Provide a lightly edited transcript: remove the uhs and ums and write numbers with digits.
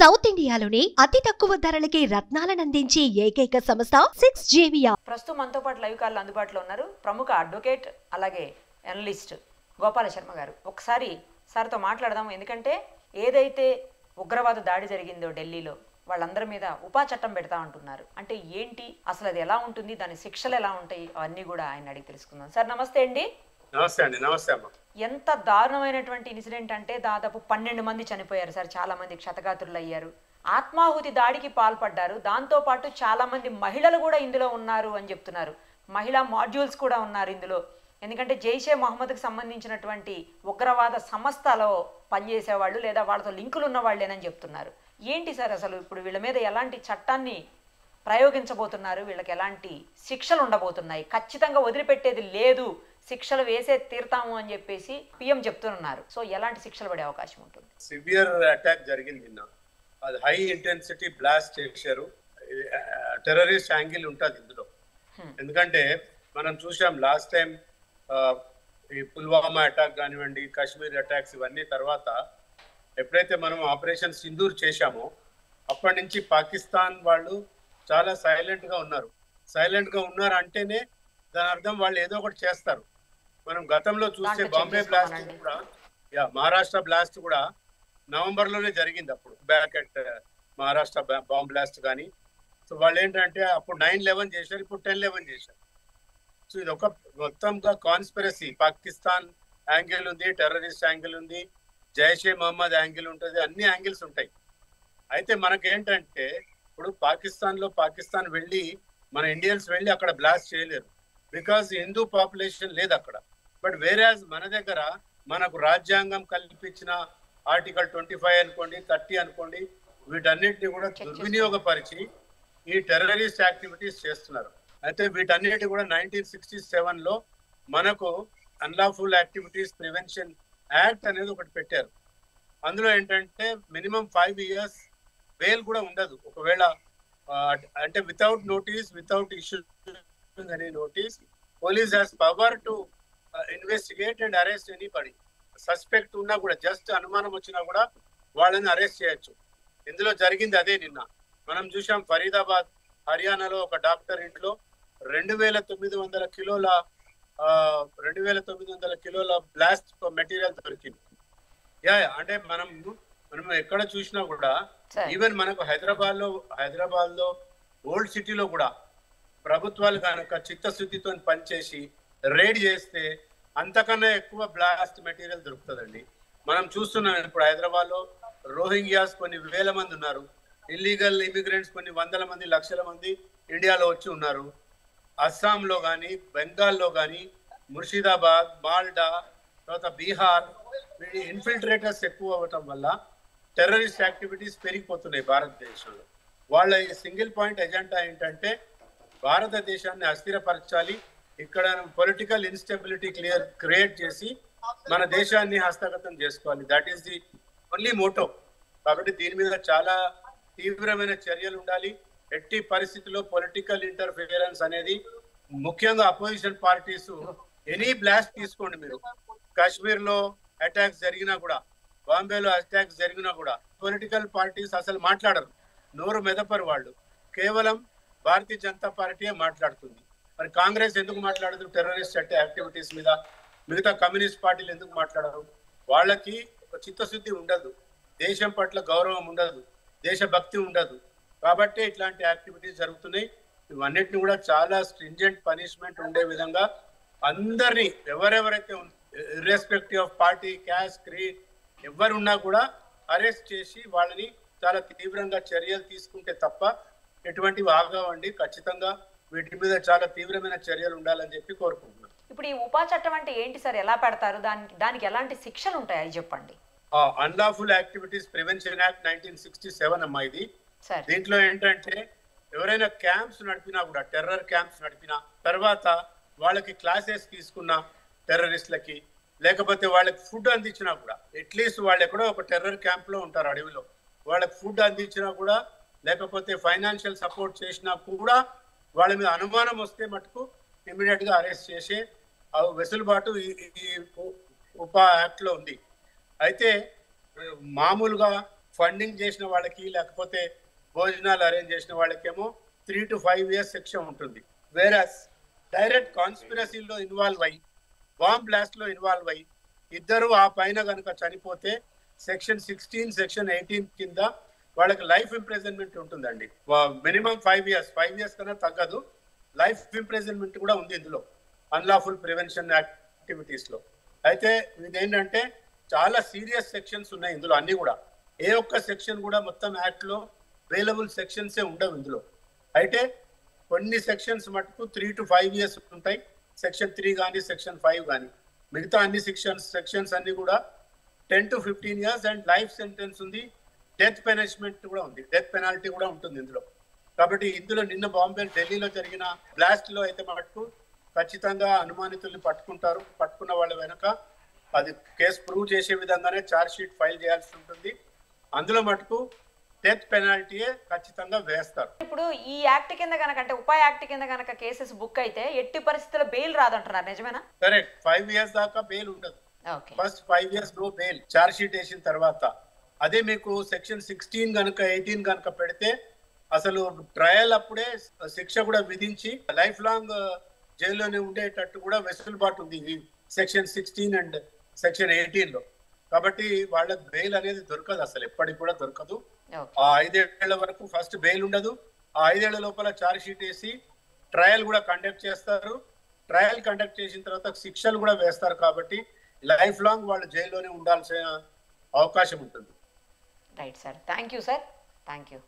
South ఇండియాలోని అతి తక్కువ ధరలకి రత్నాలనందించే ఏకైక సంస్థ 6JVR. ప్రస్తుతం మనతో పాటు లైవ్ కాల్ అందుబాటులో ఉన్నారు ప్రముఖ అడ్వకేట్ అలాగే అనలిస్ట్ గోపాల శర్మ గారు. ఒకసారి సార్తో మాట్లాడదాం. ఎందుకంటే ఏదైతే ఉగ్రవాద దాడి జరిగిందో ఢిల్లీలో వాళ్ళందరి మీద ఉపా చట్టం పెడతా అంటున్నారు. అంటే ఏంటి అసలు, అది ఎలా ఉంటుంది, దాని శిక్షలు ఎలా ఉంటాయి, అవన్నీ కూడా ఆయన అడిగి తెలుసుకుందాం. సార్ నమస్తే అండి. నమస్తే అండి. నమస్తే అమ్మ. ఎంత దారుణమైనటువంటి ఇన్సిడెంట్ అంటే దాదాపు 12 మంది చనిపోయారు సార్, చాలా మంది క్షతగాత్రులు అయ్యారు, ఆత్మాహుతి దాడికి పాల్పడ్డారు. దాంతోపాటు చాలా మంది మహిళలు కూడా ఇందులో ఉన్నారు అని చెప్తున్నారు. మహిళా మాడ్యూల్స్ కూడా ఉన్నారు ఇందులో. ఎందుకంటే జైషే మహమ్మద్కి సంబంధించినటువంటి ఉగ్రవాద సంస్థలో పనిచేసేవాళ్ళు లేదా వాళ్ళతో లింకులు ఉన్న వాళ్ళేనని చెప్తున్నారు. ఏంటి సార్ అసలు ఇప్పుడు వీళ్ళ మీద ఎలాంటి చట్టాన్ని ప్రయోగించబోతున్నారు, వీళ్ళకి ఎలాంటి శిక్షలు ఉండబోతున్నాయి? ఖచ్చితంగా వదిలిపెట్టేది లేదు, శిక్షలు వేసే తీరుతాము అని చెప్పేసి పిఎం చెప్తున్నారు. సో ఎలాంటి శిక్షలు పడే అవకాశం ఉంటుంది? సివియర్ అటాక్ జరిగింది నిన్న. అది హై ఇంటెన్సిటీ బ్లాస్ట్ చేశారు. టెర్రరిస్ట్ యాంగిల్ ఉంటుంది ఇందులో. ఎందుకంటే మనం చూసాం లాస్ట్ టైం ఈ పుల్వామా అటాక్ కానివ్వండి, కాశ్మీర్ అటాక్స్ ఇవన్నీ తర్వాత ఎప్పుడైతే మనం ఆపరేషన్ సింధూర్ చేశామో అప్పటి నుంచి పాకిస్తాన్ వాళ్ళు చాలా సైలెంట్గా ఉన్నారు. సైలెంట్గా ఉన్నారు అంటేనే దాని అర్థం వాళ్ళు ఏదో ఒకటి చేస్తారు. మనం గతంలో చూస్తే బాంబే బ్లాస్ట్ కూడా, మహారాష్ట్ర బ్లాస్ట్ కూడా నవంబర్లోనే జరిగింది. అప్పుడు back at Maharashtra bomb blast కానీ. సో వాళ్ళు ఏంటంటే అప్పుడు 9/11 చేశారు, ఇప్పుడు 10/11 చేశారు. సో ఇది ఒక మొత్తంగా కాన్స్పిరసీ. పాకిస్తాన్ యాంగిల్ ఉంది, టెర్రరిస్ట్ యాంగిల్ ఉంది, జైషే మహమ్మద్ యాంగిల్ ఉంటుంది, అన్ని యాంగిల్స్ ఉంటాయి. అయితే మనకేంటంటే ఇప్పుడు పాకిస్తాన్ వెళ్ళి మన ఇండియన్స్ వెళ్ళి అక్కడ బ్లాస్ట్ చేయలేరు, బికాజ్ హిందూ పాపులేషన్ లేదు అక్కడ. బట్ వేరేజ్ మన దగ్గర మనకు రాజ్యాంగం కల్పించిన ఆర్టికల్ 25 అనుకోండి, 30 అనుకోండి, వీటన్నిటిని కూడా దుర్వినియోగపరిచి ఈ టెర్రరిస్ట్ యాక్టివిటీస్ చేస్తున్నారు. అయితే వీటన్నిటి కూడా 1967లో మనకు అన్లాఫుల్ యాక్టివిటీస్ ప్రివెన్షన్ యాక్ట్ అనేది ఒకటి పెట్టారు. అందులో ఏంటంటే మినిమం 5 years బెయిల్ కూడా ఉండదు. ఒకవేళ అంటే without notice, without issue any notice, police has power to investigate and arrest anybody. Suspect ఉన్నా కూడా, జస్ట్ అనుమానం వచ్చినా కూడా వాళ్ళని అరెస్ట్ చేయొచ్చు. ఇందులో జరిగింది అదే. నిన్న మనం చూసాం ఫరీదాబాద్ హర్యానాలో ఒక డాక్టర్ ఇంట్లో 2,900 కిలోల బ్లాస్ట్ మెటీరియల్ దొరికింది. అంటే మనం ఎక్కడ చూసినా కూడా, ఈవెన్ మనకు హైదరాబాద్ లో ఓల్డ్ సిటీలో కూడా ప్రభుత్వాలు కనుక చిత్తశుద్ధితో పనిచేసి రేడ్ చేస్తే అంతకన్నా ఎక్కువ బ్లాస్ట్ మెటీరియల్ దొరుకుతుందండి. మనం చూస్తున్నాం ఇప్పుడు హైదరాబాద్ లో రోహింగ్యాస్ కొన్ని వేల మంది ఉన్నారు, ఇల్లీగల్ ఇమిగ్రెంట్స్ కొన్ని వందల మంది, లక్షల మంది ఇండియాలో వచ్చి ఉన్నారు. అస్సాంలో కానీ, బెంగాల్లో కానీ, ముర్షిదాబాద్, మాల్డా, తర్వాత బీహార్, ఇన్ఫిల్ట్రేటర్స్ ఎక్కువ అవ్వటం వల్ల టెర్రరిస్ట్ యాక్టివిటీస్ పెరిగిపోతున్నాయి భారతదేశంలో. వాళ్ళ సింగిల్ పాయింట్ ఎజెండా ఏంటంటే భారతదేశాన్ని అస్థిరపరచాలి, ఇక్కడ పొలిటికల్ ఇన్స్టెబిలిటీ క్రియేట్ చేసి మన దేశాన్ని హస్తగతం చేసుకోవాలి. That is the only motto. కాబట్టి దీని మీద చాలా తీవ్రమైన చర్యలు ఉండాలి. ఎట్టి పరిస్థితుల్లో పొలిటికల్ ఇంటర్ఫియరెన్స్ అనేది, ముఖ్యంగా అపోజిషన్ పార్టీస్, ఎనీ బ్లాస్ట్ తీసుకోండి మీరు, కాశ్మీర్ లో అటాక్స్ జరిగినా కూడా, బాంబేలో అటాక్స్ జరిగినా కూడా పొలిటికల్ పార్టీస్ అసలు మాట్లాడరు, నోరు మెదపరు. వాళ్ళు కేవలం భారతీయ జనతా పార్టీయే మాట్లాడుతుంది. మరి కాంగ్రెస్ ఎందుకు మాట్లాడదు టెర్రరిస్ట్ యాక్టివిటీస్ మీద? మిగతా కమ్యూనిస్ట్ పార్టీలు ఎందుకు మాట్లాడరు? వాళ్ళకి ఒక చిత్తశుద్ధి ఉండదు, దేశం పట్ల గౌరవం ఉండదు, దేశభక్తి ఉండదు. కాబట్టి ఇట్లాంటి యాక్టివిటీస్ జరుగుతున్నాయి. ఇవన్నిటిని కూడా చాలా స్ట్రింజెంట్ పనిష్మెంట్ ఉండే విధంగా అందరినీ, ఎవరెవరైతే irrespective of party, caste, creed ఎవరున్నా కూడా అరెస్ట్ చేసి వాళ్ళని చాలా తీవ్రంగా చర్యలు తీసుకుంటే తప్ప ఎటువంటివి ఆగవండి. ఖచ్చితంగా వీటి మీద చాలా తీవ్రమైన చర్యలు ఉండాలని చెప్పి కోరుకుంటున్నాను. ఇప్పుడు ఈ ఉపా చట్టం అంటే ఏంటి సార్, ఎలా పెడతారు, దానికి ఎలాంటి శిక్షలు ఉంటాయి అది చెప్పండి. అన్లాఫుల్ యాక్టివిటీస్ ప్రివెన్షన్ యాక్ట్ 1967 అమ్మా ఇది. దీంట్లో ఏంటంటే ఎవరైనా క్యాంప్స్ నడిపినా కూడా, టెర్రర్ క్యాంప్స్ నడిపినా, తర్వాత వాళ్ళకి క్లాసెస్ తీసుకున్న టెర్రరిస్ట్లకి, లేకపోతే వాళ్ళకి ఫుడ్ అందించినా కూడా, అట్లీస్ట్ వాళ్ళు ఎక్కడో ఒక టెర్రర్ క్యాంప్ లో ఉంటారు అడవిలో, వాళ్ళకి ఫుడ్ అందించినా కూడా, లేకపోతే ఫైనాన్షియల్ సపోర్ట్ చేసినా కూడా, వాళ్ళ మీద అనుమానం వస్తే మటుకు ఇమీడియట్ గా అరెస్ట్ చేసే వెసులుబాటు ఈ ఉపా యాక్ట్ లో ఉంది. అయితే మామూలుగా ఫండింగ్ చేసిన వాళ్ళకి లేకపోతే భోజనాలు అరేంజ్ చేసిన వాళ్ళకేమో 3 to 5 years శిక్ష ఉంటుంది. వేరస్ డైరెక్ట్ కాన్స్పిరసీలో ఇన్వాల్వ్ అయ్యి బాంబ్ బ్లాస్ట్ లో ఇన్వాల్వ్ అయ్యి ఇద్దరు ఆ పైన కనుక చనిపోతే సెక్షన్ 16 సెక్షన్ 18 కింద వాళ్ళకి లైఫ్ ఇంప్రిజన్మెంట్ ఉంటుందండి. మినిమం 5 years కన్నా తగ్గదు. లైఫ్ ఇంప్రిజన్మెంట్ కూడా ఉంది ఇందులో అన్లాఫుల్ ప్రివెన్షన్ యాక్టివిటీస్ లో. అయితే ఇదేంటంటే చాలా సీరియస్ సెక్షన్స్ ఉన్నాయి ఇందులో అన్ని కూడా. ఏ ఒక్క సెక్షన్ కూడా మొత్తం యాక్ట్ లో అవైలబుల్ సెక్షన్సే ఉండవు ఇందులో. అయితే కొన్ని సెక్షన్స్ మటుకు 3 to 5 years ఉంటాయి, సెక్షన్ 3 కానీ సెక్షన్ 5 కానీ. మిగతా అన్ని సెక్షన్స్ అన్ని కూడా 10 to 15 years and life sentence ఉంది. డెత్ పెనిష్మెంట్ కూడా ఉంది, డెత్ పెనాల్టీ కూడా ఉంటుంది ఇందులో. కాబట్టి ఇందులో నిన్న బాంబే ఢిల్లీలో జరిగిన బ్లాస్ట్ లో అయితే మటుకు ఖచ్చితంగా అనుమానితుల్ని పట్టుకుంటారు. పట్టుకున్న వాళ్ళ వెనక అది కేసు ప్రూవ్ చేసే విధంగానే ఛార్జ్ షీట్ ఫైల్ చేయాల్సి ఉంటుంది. అందులో మటుకు డెత్ పెనాల్టీయే ఖచ్చితంగా వేస్తారు. ఇప్పుడు ఈ యాక్ట్ కింద కనుక అంటే ఉపా యాక్ట్ కింద కనుక కేసెస్ బుక్ అయితే ఎట్టి పరిస్థితుల్లో బెయిల్ రాదంటున్నారు, నిజమేనా? కరెక్ట్. 5 years దాకా బెయిల్ ఉండదు. First 5 years no bail charge sheet వేసిన తర్వాత. అదే మీకు సెక్షన్ 16 కనుక 18 కనుక పెడితే అసలు ట్రయల్ అప్పుడే శిక్ష కూడా విధించి లైఫ్ లాంగ్ జైల్లోనే ఉండేటట్టు కూడా వెసులుబాటు ఉంది సెక్షన్ 16 అండ్ సెక్షన్ 18 లో. కాబట్టి వాళ్ళకి బెయిల్ అనేది దొరకదు, అసలు ఎప్పటికి కూడా దొరకదు. ఆ 5 ఏళ్ల వరకు ఫస్ట్ బెయిల్ ఉండదు. ఆ 5 ఏళ్ల లోపల ఛార్జ్ షీట్ వేసి ట్రయల్ కూడా కండక్ట్ చేస్తారు. ట్రయల్ కండక్ట్ చేసిన తర్వాత శిక్షలు కూడా వేస్తారు. కాబట్టి లైఫ్ లాంగ్ వాళ్ళు జైల్లోనే ఉండాల్సిన అవకాశం ఉంటుంది. Right sir, thank you sir, thank you.